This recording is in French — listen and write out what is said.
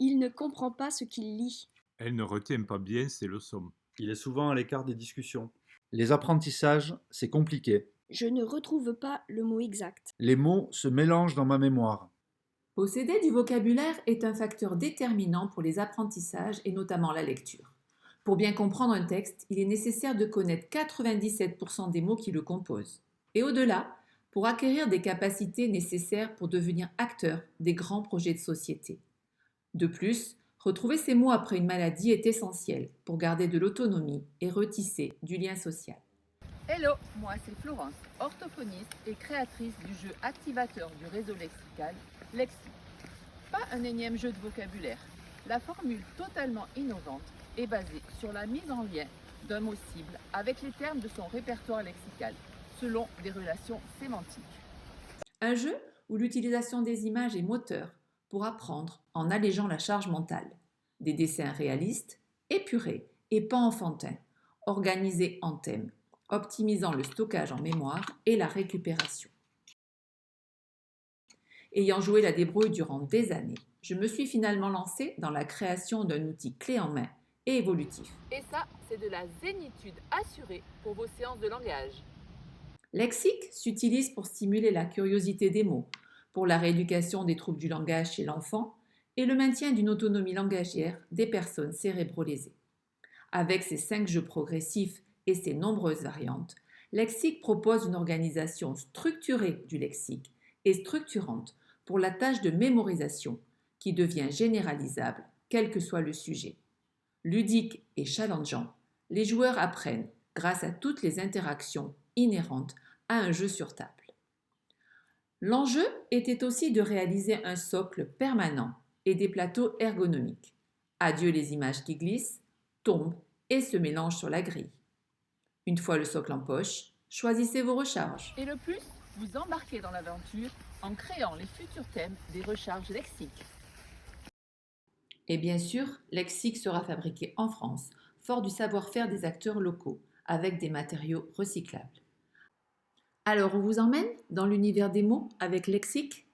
Il ne comprend pas ce qu'il lit. Elle ne retient pas bien ses leçons. Il est souvent à l'écart des discussions. Les apprentissages, c'est compliqué. Je ne retrouve pas le mot exact. Les mots se mélangent dans ma mémoire. Posséder du vocabulaire est un facteur déterminant pour les apprentissages et notamment la lecture. Pour bien comprendre un texte, il est nécessaire de connaître 97% des mots qui le composent. Et au-delà, pour acquérir des capacités nécessaires pour devenir acteur des grands projets de société. De plus, retrouver ces mots après une maladie est essentiel pour garder de l'autonomie et retisser du lien social. Hello, moi c'est Florence, orthophoniste et créatrice du jeu activateur du réseau lexical, Lexi. Pas un énième jeu de vocabulaire. La formule totalement innovante est basée sur la mise en lien d'un mot cible avec les termes de son répertoire lexical, selon des relations sémantiques. Un jeu où l'utilisation des images est moteur pour apprendre en allégeant la charge mentale. Des dessins réalistes, épurés et pas enfantins, organisés en thèmes, optimisant le stockage en mémoire et la récupération. Ayant joué la débrouille durant des années, je me suis finalement lancée dans la création d'un outil clé en main et évolutif. Et ça, c'est de la zénitude assurée pour vos séances de langage. Lexique s'utilise pour stimuler la curiosité des mots, pour la rééducation des troubles du langage chez l'enfant et le maintien d'une autonomie langagière des personnes cérébro-lésées. Avec ses 5 jeux progressifs et ses nombreuses variantes, Lexique propose une organisation structurée du lexique et structurante pour la tâche de mémorisation qui devient généralisable quel que soit le sujet. Ludique et challengeant, les joueurs apprennent grâce à toutes les interactions inhérentes à un jeu sur table. L'enjeu était aussi de réaliser un socle permanent et des plateaux ergonomiques. Adieu les images qui glissent, tombent et se mélangent sur la grille. Une fois le socle en poche, choisissez vos recharges. Et le plus, vous embarquez dans l'aventure en créant les futurs thèmes des recharges lexiques. Et bien sûr, Lexique sera fabriqué en France, fort du savoir-faire des acteurs locaux, avec des matériaux recyclables. Alors, on vous emmène dans l'univers des mots avec Lexique ?